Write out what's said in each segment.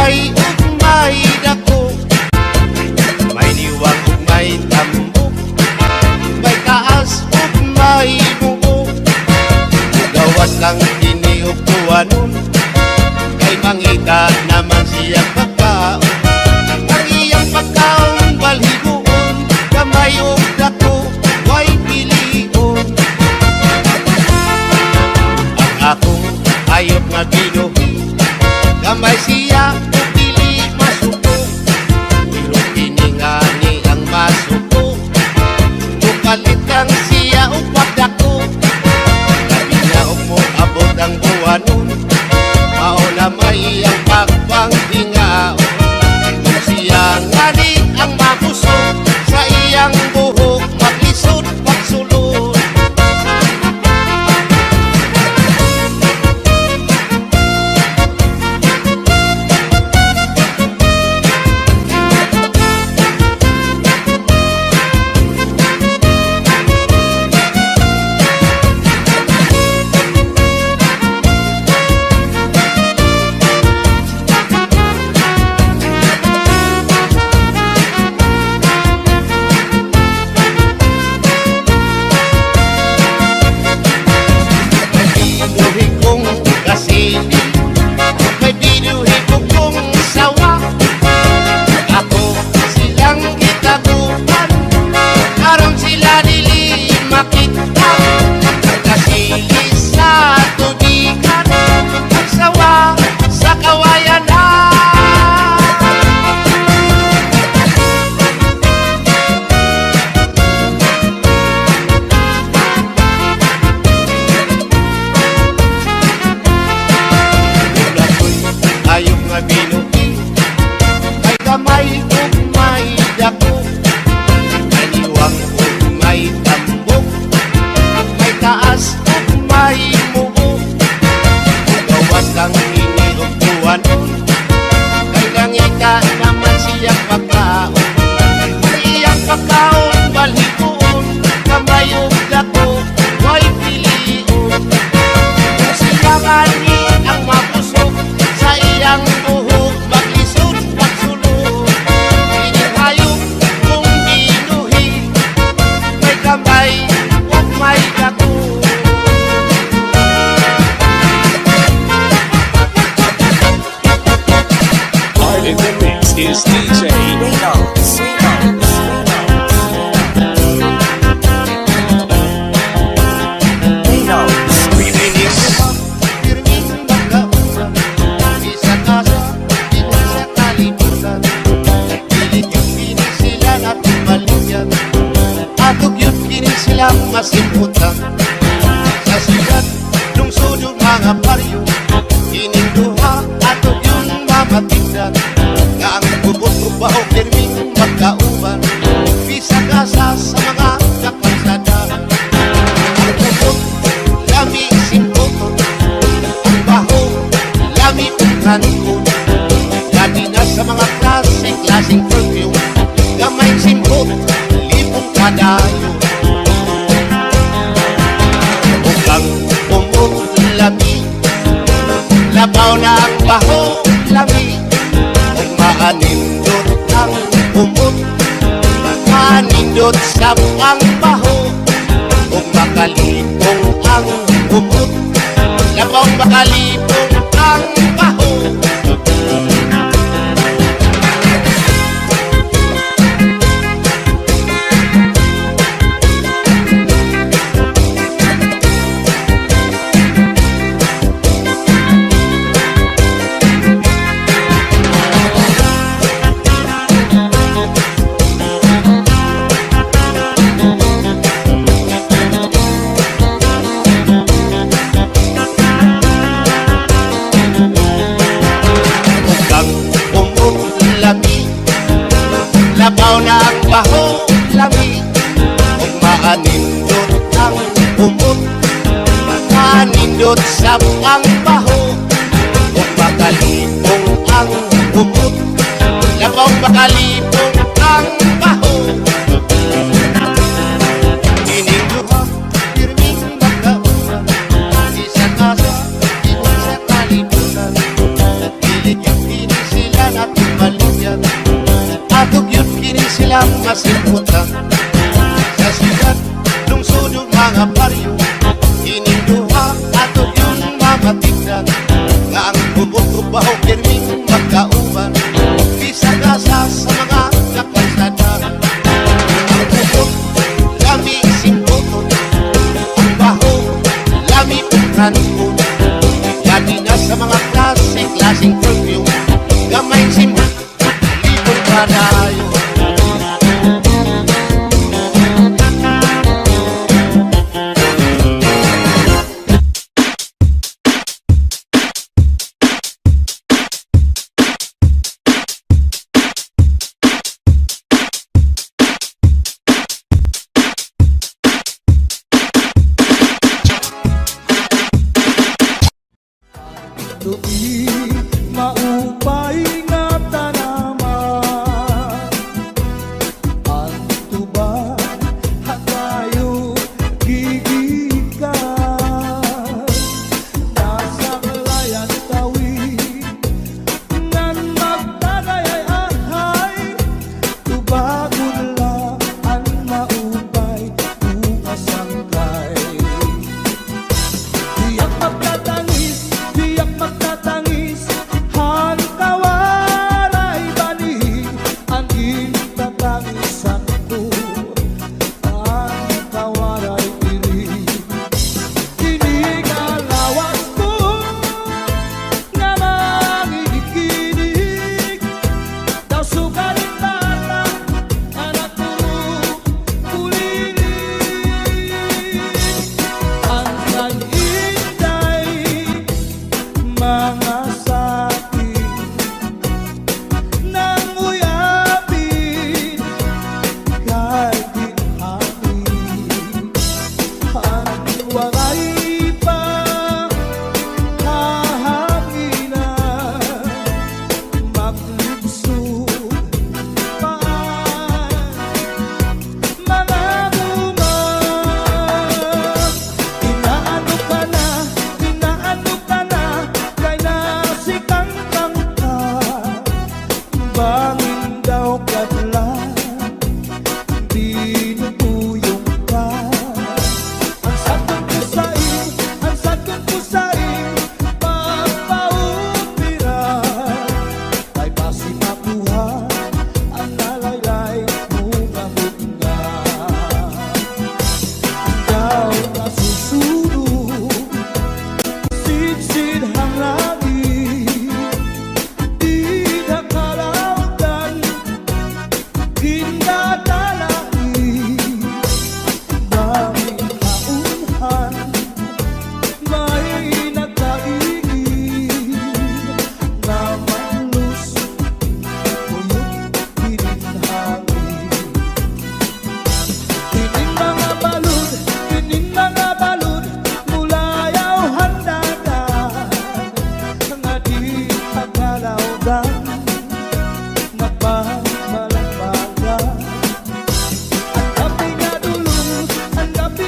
gamay ug may dako, may liwag ug may tambok, may taas ug may buo. Gawas lang kini ug tuwanon, kay mangita naman siya pagkaon. Ang iyang pagkaon balhigoon, gamay ug dako way pilion. Ang akong ayop nga binuhi, gamay siya ug dili masuko. Pero kiningani ang masuko, tukalit lang siya ug pagdako. Labi na ug mo abot ang buwanon, mao na may ang pagpanghingaon. Kung siya ngani ang mabusog, sa iyang buhok maglisod pagsulod. May binuhi kong sawa, ako silang gitaguan, karon sila dili makita. Kasili sa tubigan, ang sawa sa kawayan na. Ayok nga binuhi, may gamay ug may dako, may liwang ug may tambok, may taas ug may mubo. Gawas lang ini ug tuwanon, kay langita naman siyang pagkaon. Ang iyang pagkaon balhigoon, gamay ug dako way pilion. Kung siya ngani ang mabusog, sa iyang buhok maglisod pagsulod. Inihayop kung binuhi, may gamay ug may dako. In the mix is DJ Reynolds. Remix. Pirming magkausan, isa kasa, dito sa kalibutan. Pilit yung kini sila at baligyan, atog yun kini silang masimputan. Sa sigat, lungsod yung mga baryo, kining duha, atog yun mamatigdan. Nga ang bubot rubaho, pirming magkauban, isa kasa sa mga kapansadan. Ang bubot, lami simpot, ang baho, lami pagkanikot. Lagi na sa mga klaseng perfume, gamay simpot, libong kadayo. Ukang umot, lami, labaw na ang baho, lami. Kung maanindot ang umot, maanindot sa ang baho. Kung makalipong ang umot, labaw makalipong ang baho. Labaw na ang baho, lami. Kung maanindot ang umot, maanindot sa ang baho. Kung makalipong ang umot, labaw makalipong ang baho. Kining duha, pirming magkausan, isa kasa, dito sa kalibutan. Pilit yung kini sila mga baryo. Ining duha ato yung mga tignan, nga ang bubot-ubaho pirming magkauban, bisagasa sa mga kapansada. Ang bubot, lami simputon, ang baho, lami pagranipon. Lagi na sa mga klaseng perfume, gamay simputon, libon padayo. Tuwi maupay nga tanaman, ang tuba hatayo gigikan, nasa kalayan tawi nan magtagayay ahay, tubagon lang ang maupay umasangkay. Diyak magtatangis, diyak magtatangis, han kawaray bani, ang intatangisan ko, ang kawaray diri. Inigalawas ko, nga mangikinig, daw sugalit tata, anak ko kulinig. Ang nag-inday, mga sakin nang uyapin, kahit di hangin, ang wangay pa hahanginan, maglibsod pa mga buman. Inaano ka na, kay nasikang ka, bangin daw kadlan, binubuyong ka. Ang sakit ko sa'yo, papautiran, ay basi makuha, ang nalaylay mo nga. Ikaw na susunod, sidsid hang langit, di na kalautan, ginadalain, daming kaunhan, may nagkaigin, na manlus, uyok pininhangin. Kining mga balud, mulayaw handagan, nga di pagkalawdan, nagpamalambagan. Ang gabi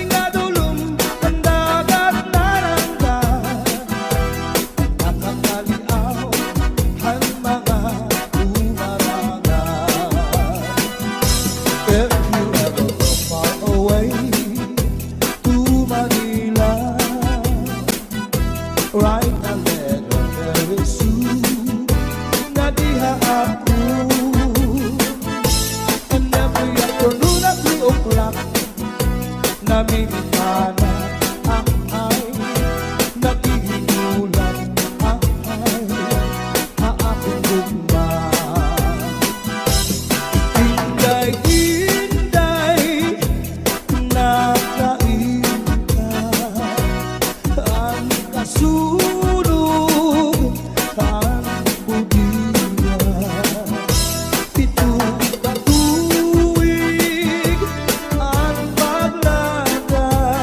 nga dulong, ang dagat naranggan, nakakaliaw ang mga umarangan. If you ever go far away to Manila, write a letter very soon, na diha ako. And every afternoon at 3 o'clock, namimitanan ang ay, naghihinulan ang ay, haapong gugman. Inday, nakain ka, ang kasulog, ang budiya. Pitong katuwig ang paglagay,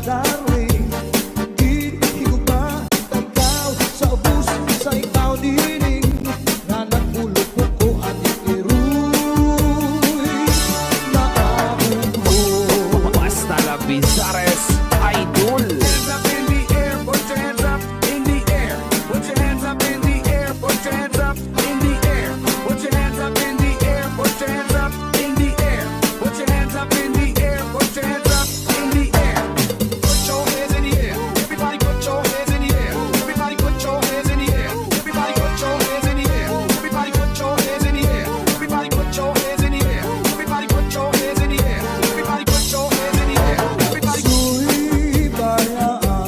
darling. Di higugma ikaw sa ubus sa ikaw dining nga nagpulupok ko at ikiruy maahon mo. Basta la Bizares Idol. Hands up in the air, put your hands up in the air. Put your hands up in the air, put your hands up in the air. Put your hands up in the air, put your hands up in the air. Put your hands up in the air, put your hands up in the air. Put your hands in the air. Everybody put your hands in the air. Everybody put your hands in the air. Everybody put your hands in the air. Everybody put your hands in the air. Everybody put your hands in the air. Everybody put your hands in the air. Everybody put your hands in the air. Everybody Su'y bayaan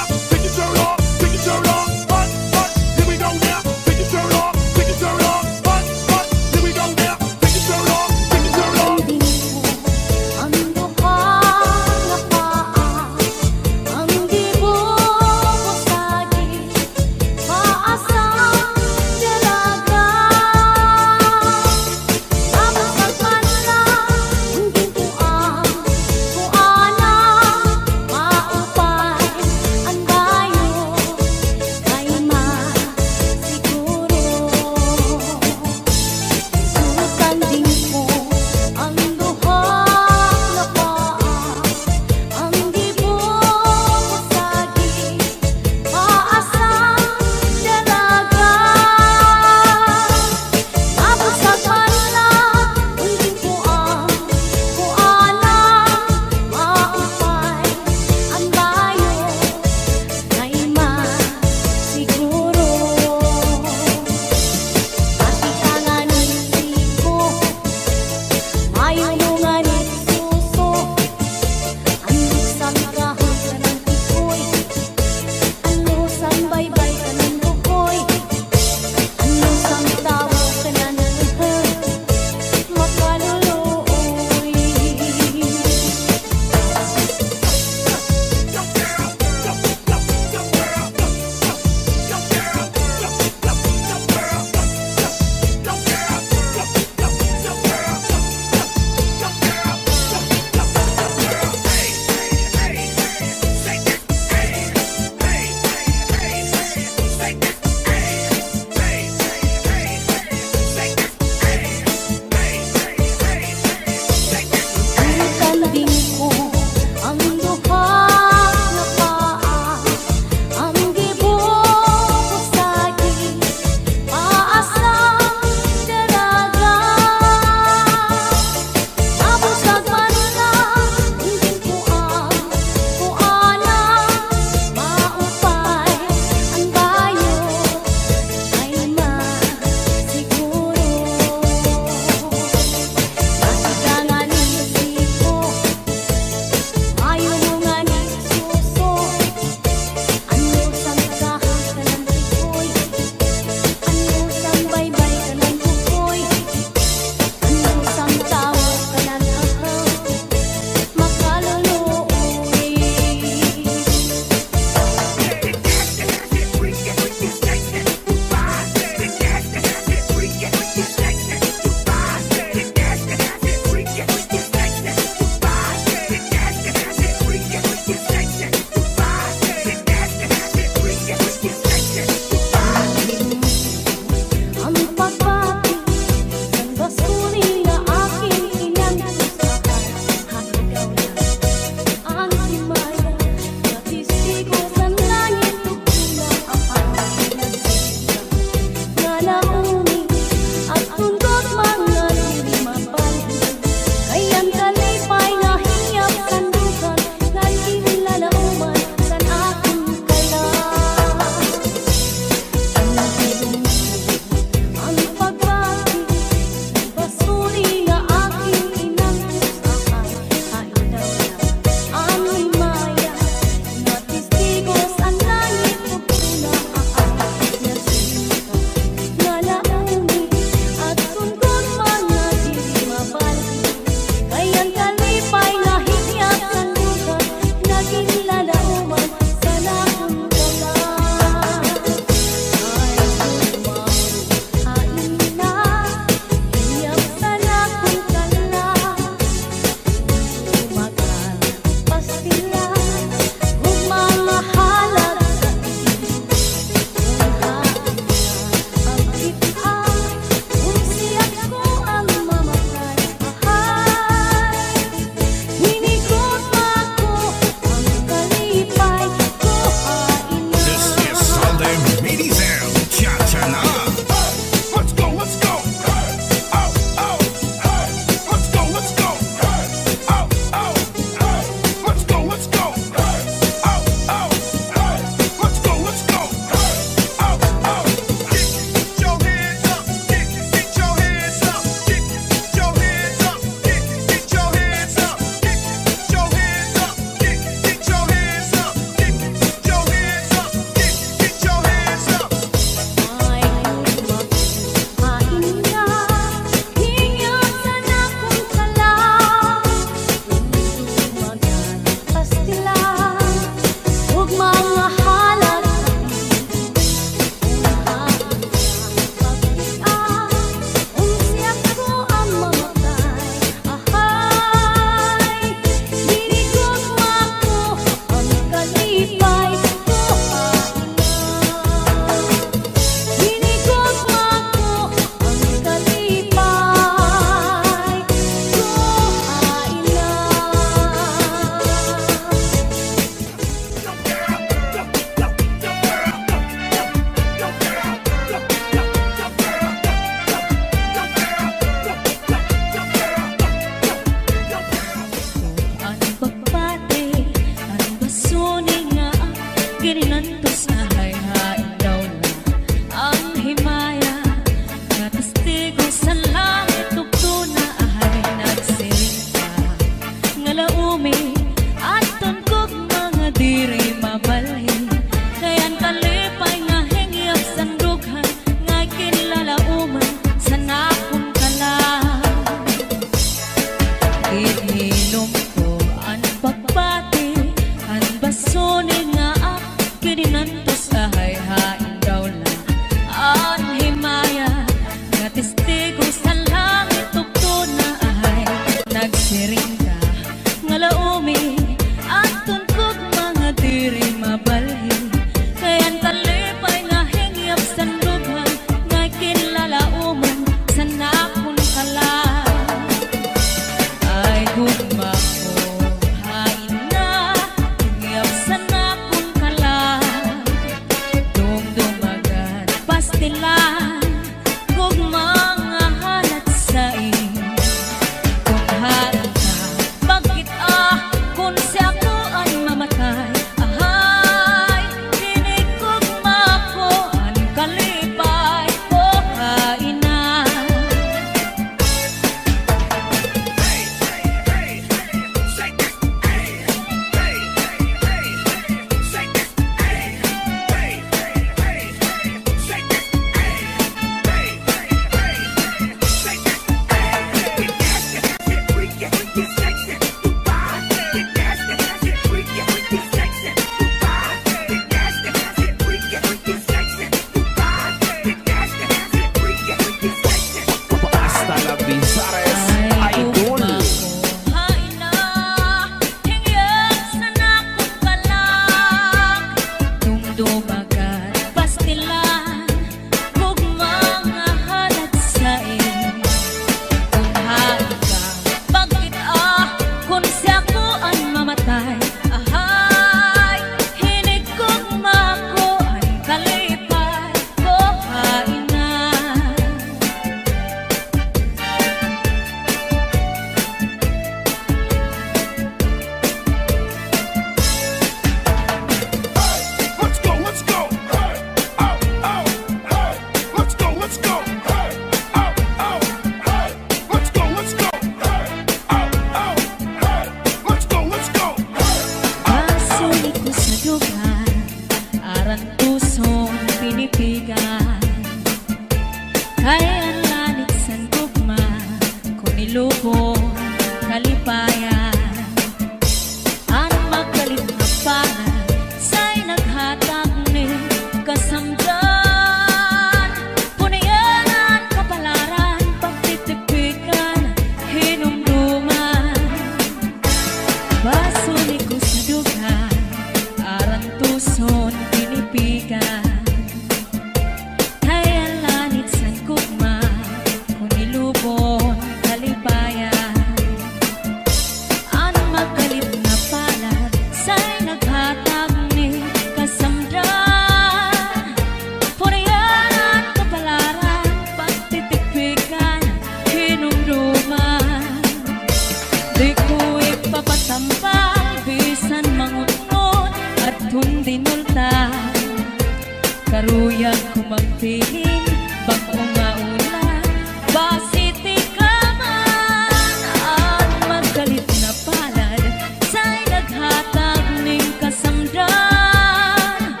piling bagong maulan, basiti ka man at magalit na palad sa'y naghatag ning kasamdan.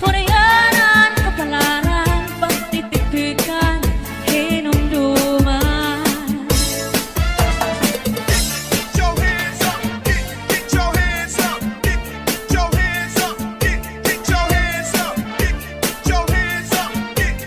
Purayanan, kapalaran, pagtitipikan, hinumduman. Get your hands up, get your hands up, get your hands up, get your hands up, get your hands up, get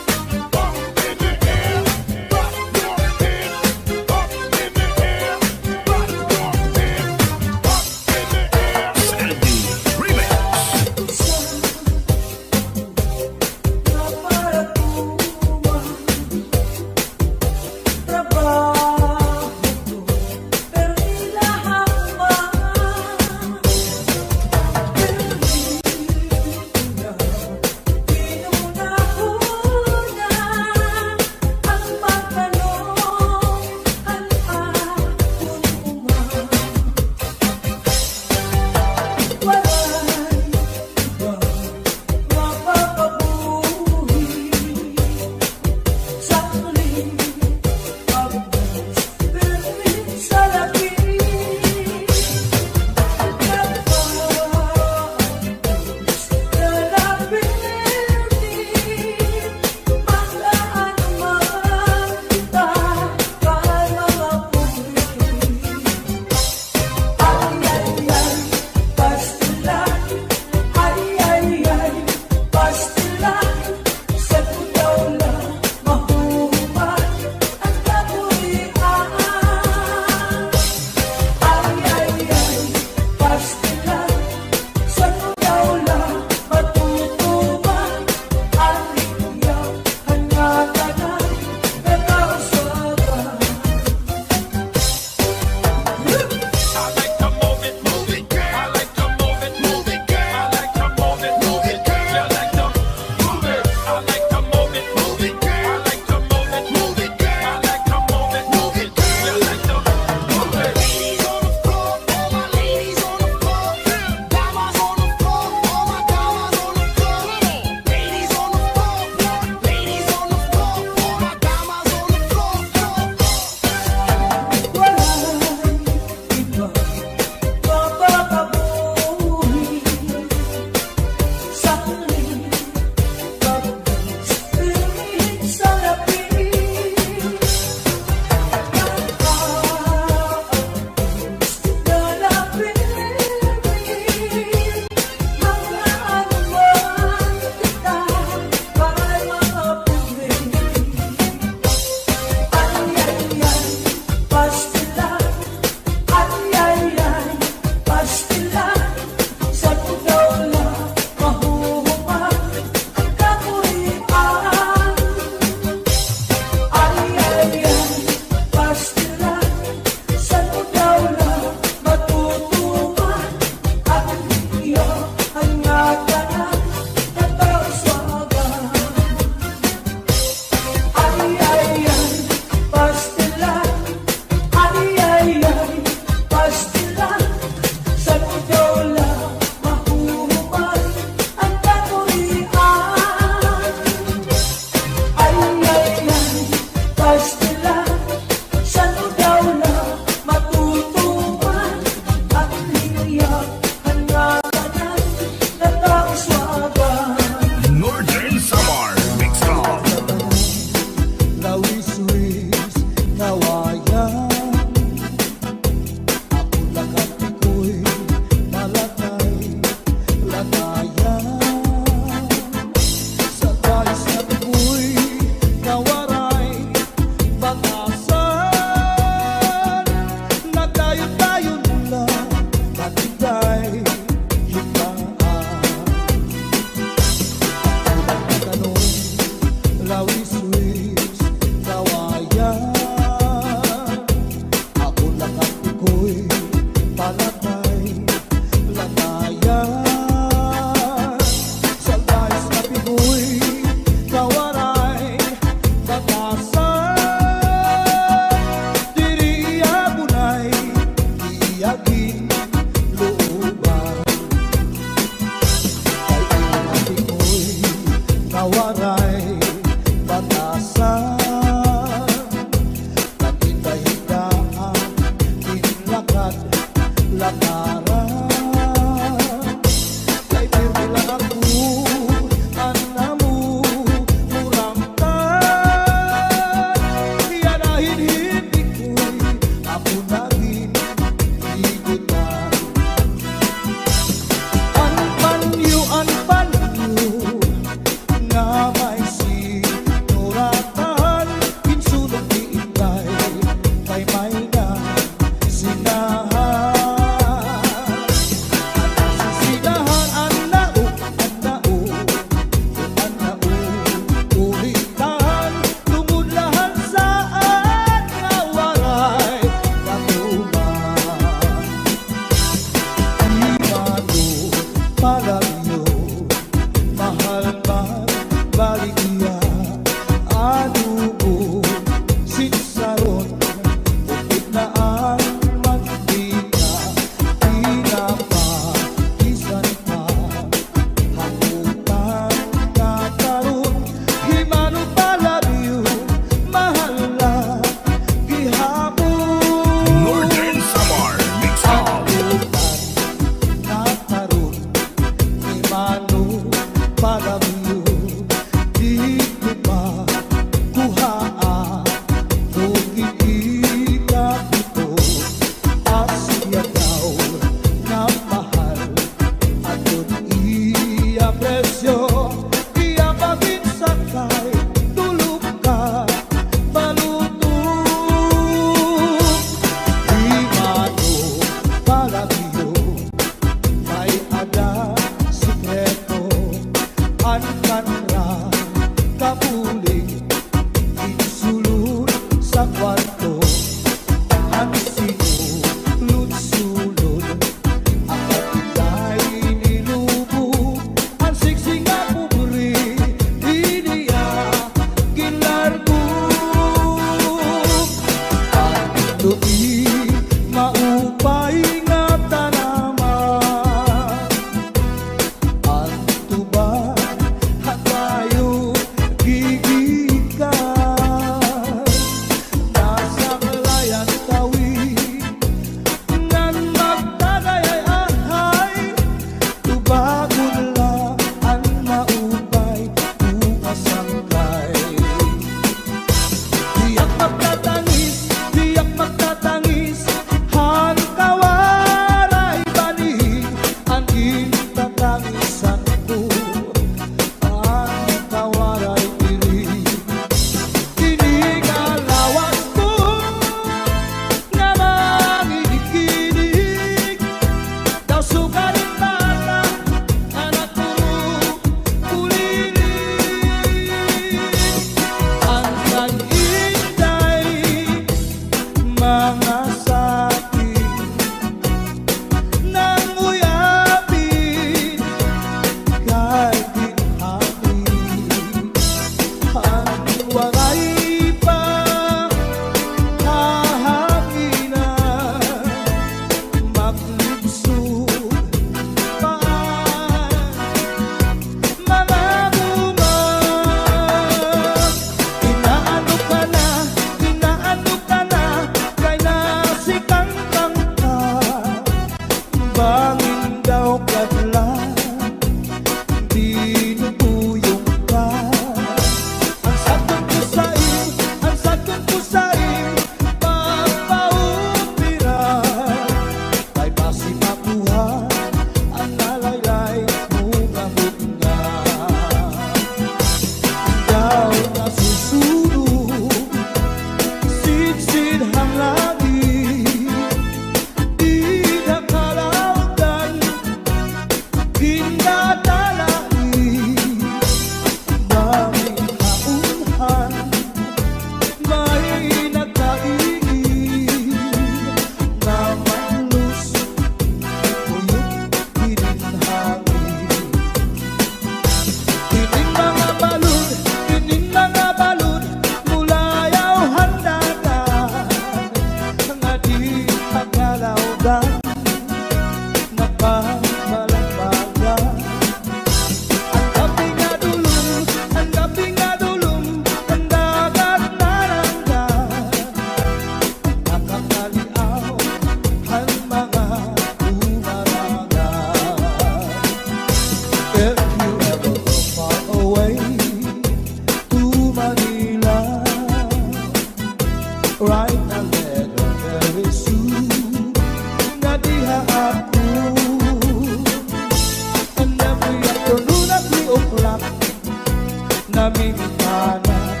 bintana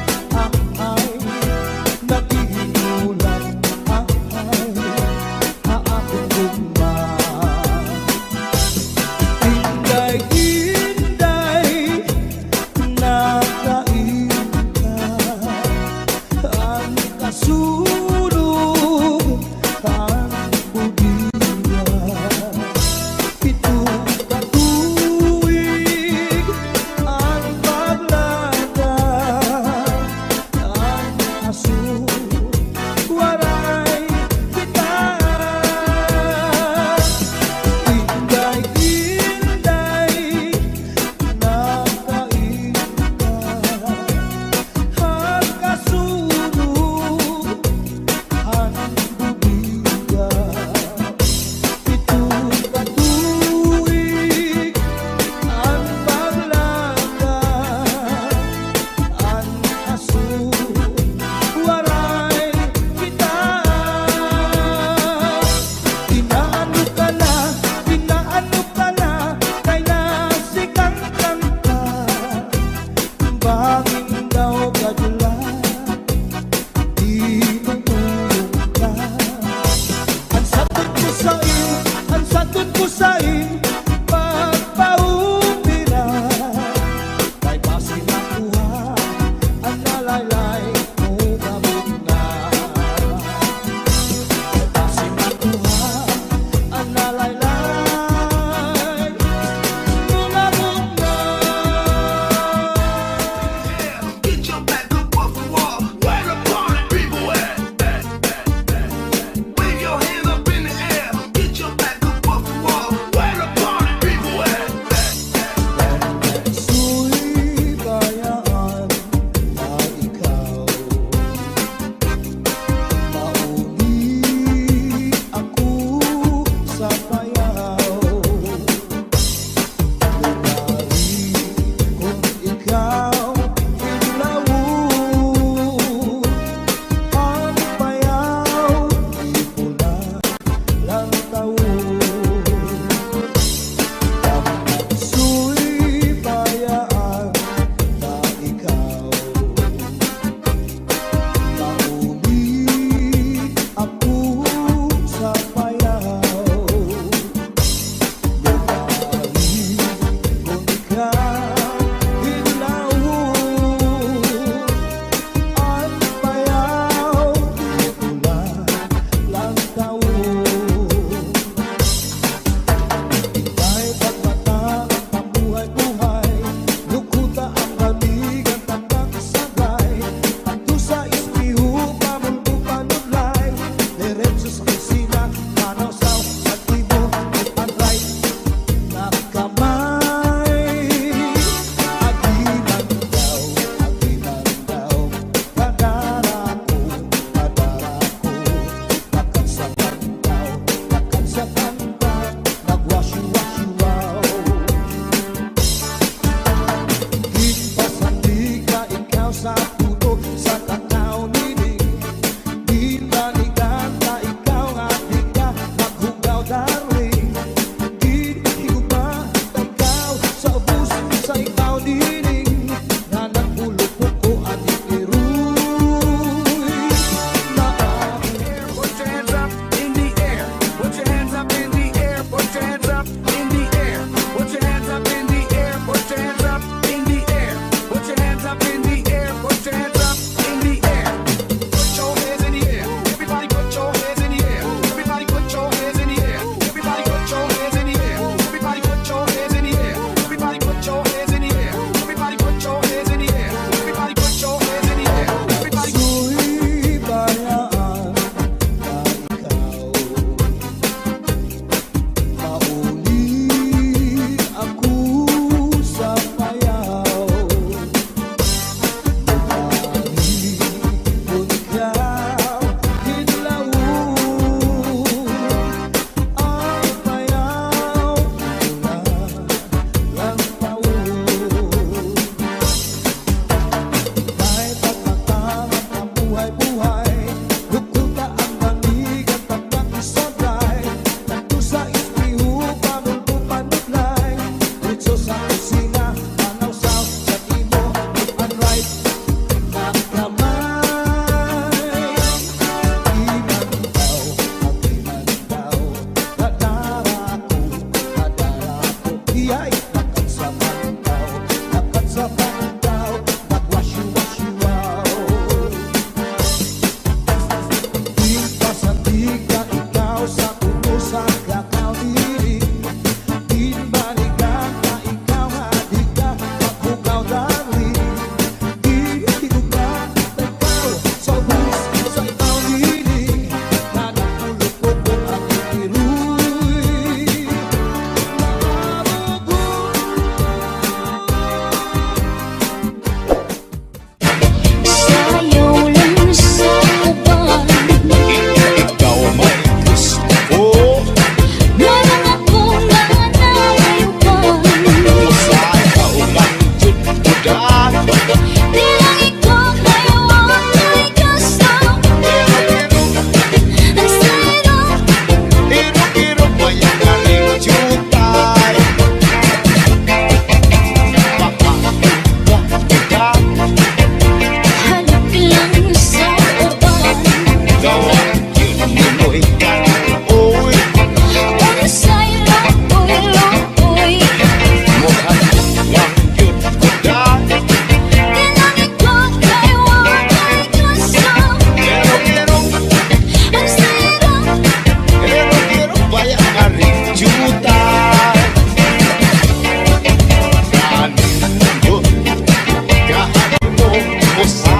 ay naghihinulan ay aakong gumba. Hinday-hinday nakain ka, ang kasulog ang budiya. Ito katuwig ang paglada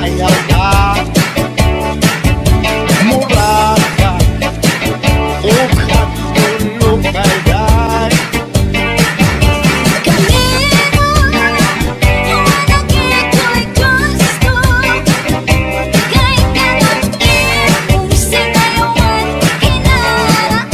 Ayaw ka mura ka o katulog kay day. Kanino huwag ito'y gusto Kay kanatin kung sinayawan hinaraan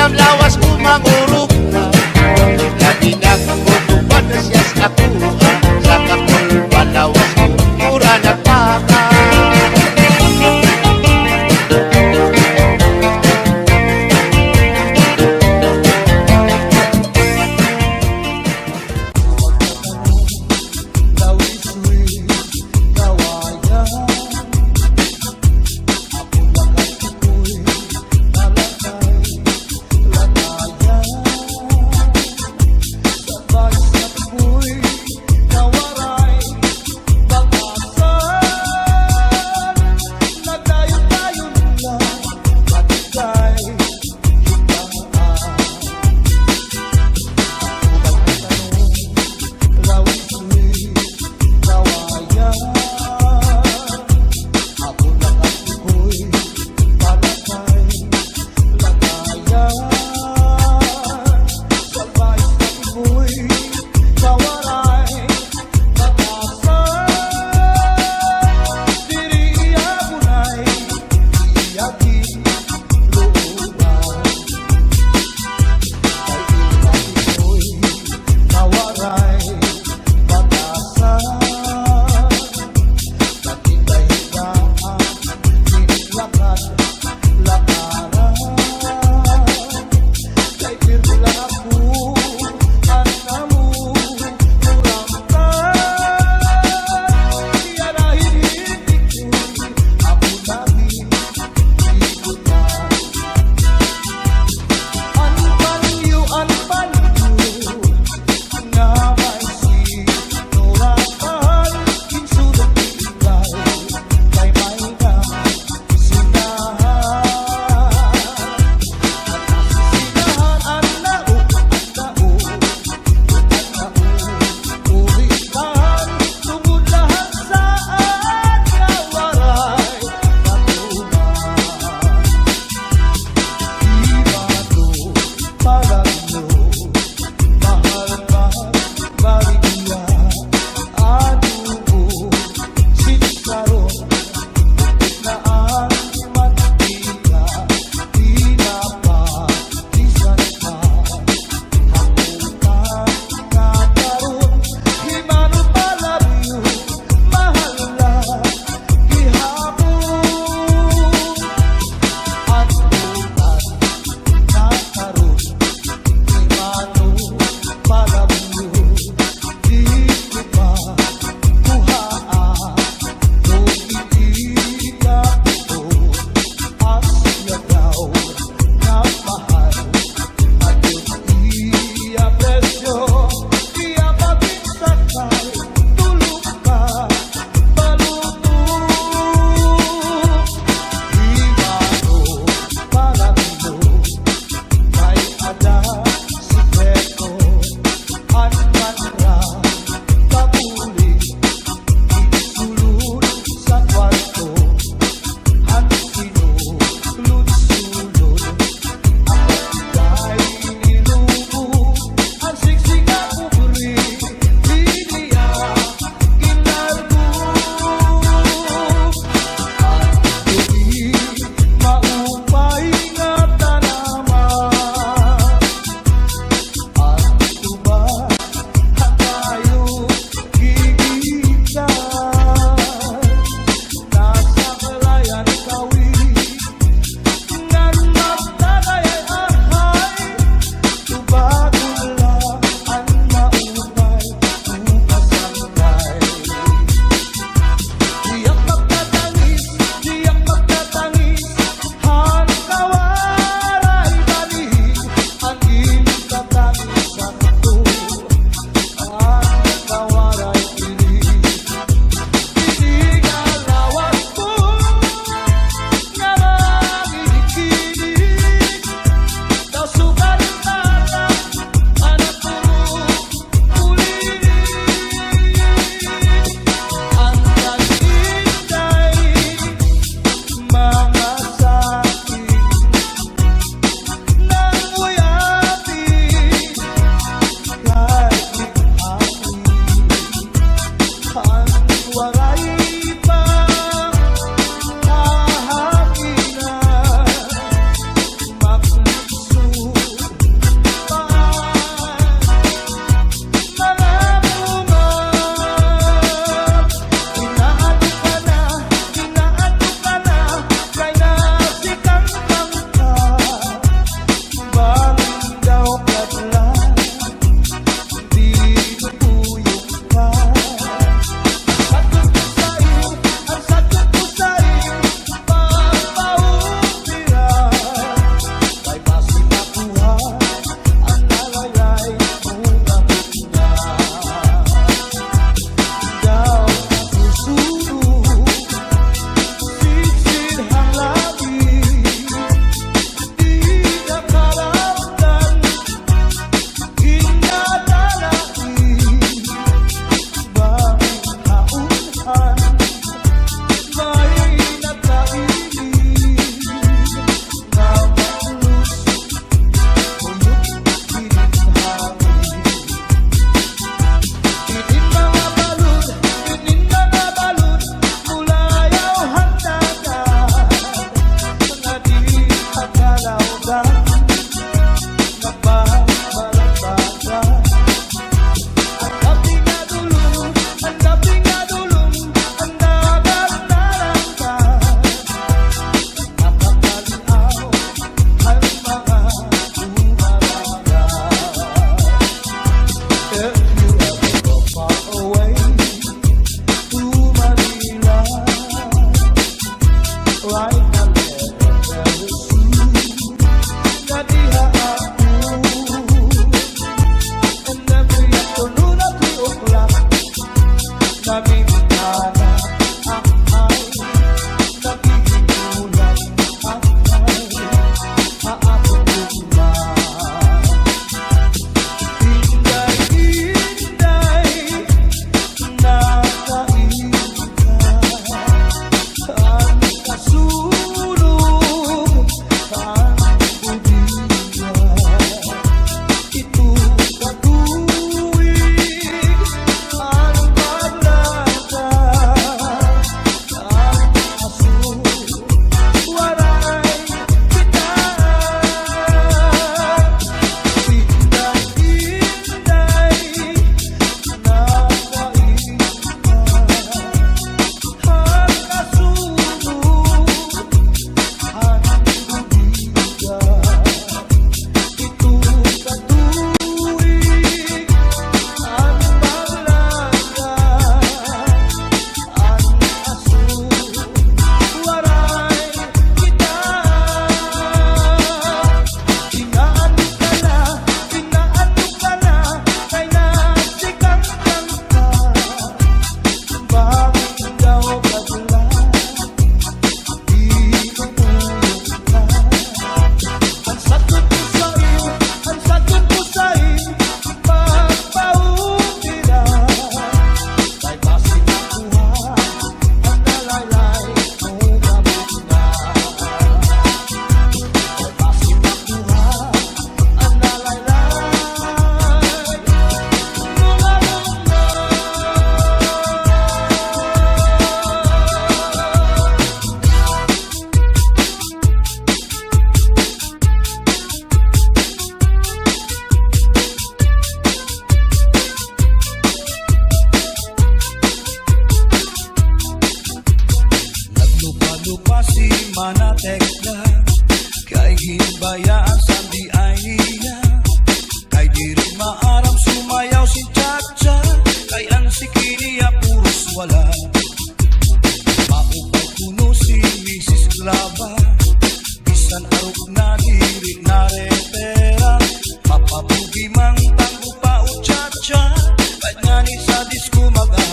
Manam lawas ko mangurog na lagi na kutubad na siya sa kuha sa kakulba lawas ko mura nagpaka. Ako lakas ko'y nalakay, lagayan.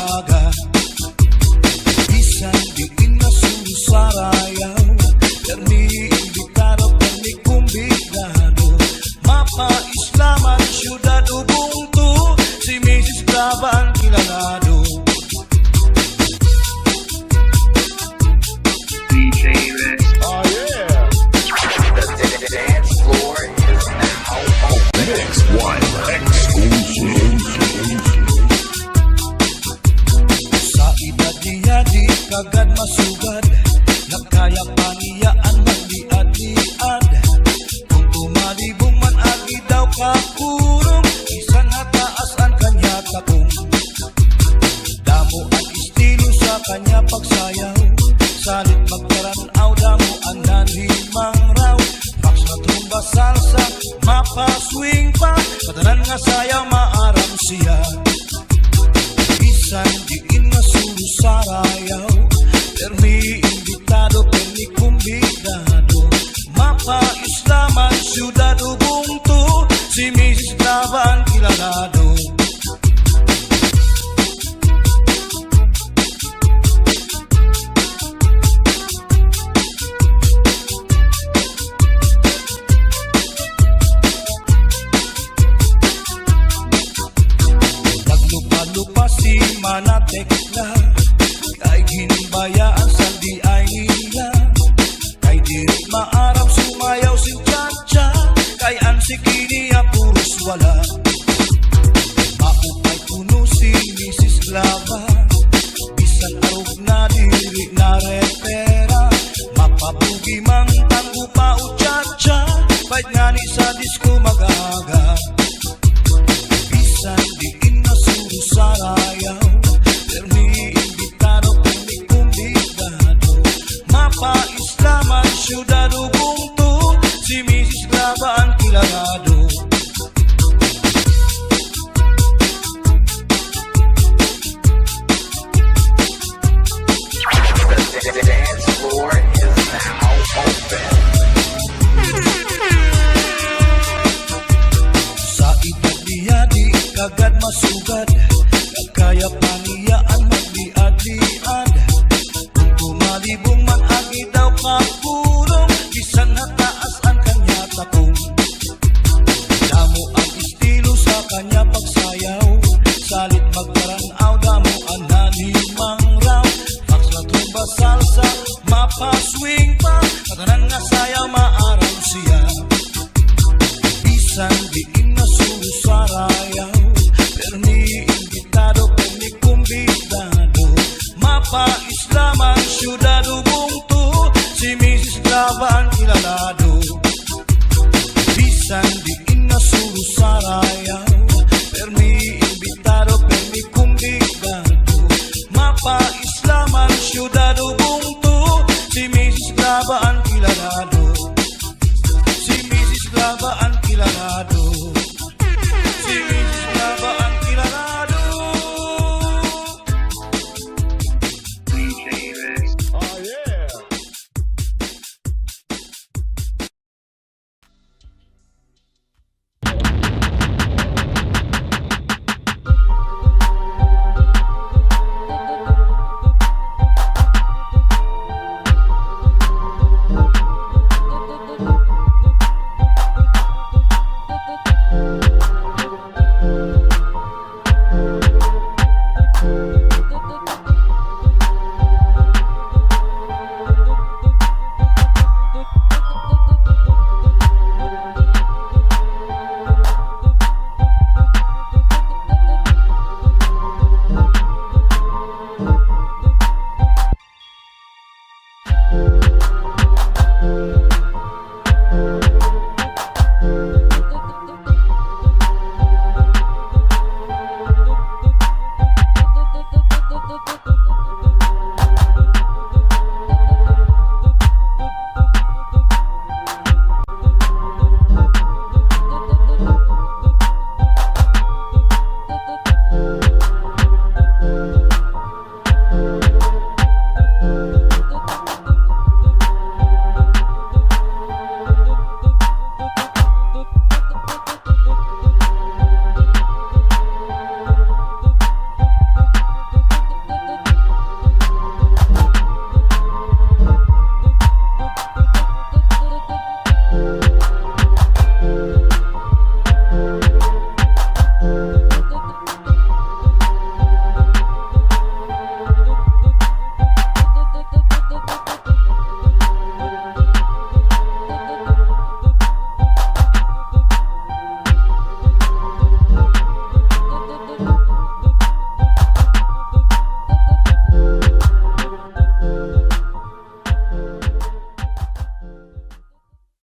mag-aga. Bisan diin na susarayaw, permi imbitado, permi kumbidado. Mapa Islaman, syudad Ubuntu, si Mrs. Graba ang kilalado. Oh yeah. The dance floor is now open. Mix one exclusive. Sa edad niya di kagad masugad, nakaya pa niya ang magliad-liad. Kung tumalibong man agi daw kakurong, isan hataas ang kanya takong. Damo ang estilo sa kanya pagsayaw, salit magkaranaw, damo ang nanhimang raw. Fax na trumba, salsa, mapa, swing pa, katanan nga sayaw, maaram siya. Bisan diin na susarayaw, permi imbitado, permi kumbidado. Mapa Islaman, syudad Ubuntu, si Mrs. Graba ang kilalado. Naglupa-lupa si Manatekla, kay ginbayaan sa di ay nila. Kay diri maarap sumayaw si Chacha, kay ang sikiniya puros wala. Maupay puno si Mrs. Glava, bisan arog na diri na repera. Mapabugi mang tanggo pa o Chacha, kahit nga ni sa disco mag-aga. Bisan diin na susarayaw, permi imbitado, permi kumbidado. Mapa Islaman, syudad Ubuntu, si Mrs. Graba ang kilalado. The dance floor is now open. Sa edad niya di kagad masugad, kaya pa niya ang magliad-liad. Kung tumalibong man agi daw kakurong, bisan hataas ang kanya takong. Damo ang estilo sa kanya pagsayaw, salit magkaranaw, damo ang nanhimang raw. Fax na trumba, salsa, mapa, swing pa, katanan nga sa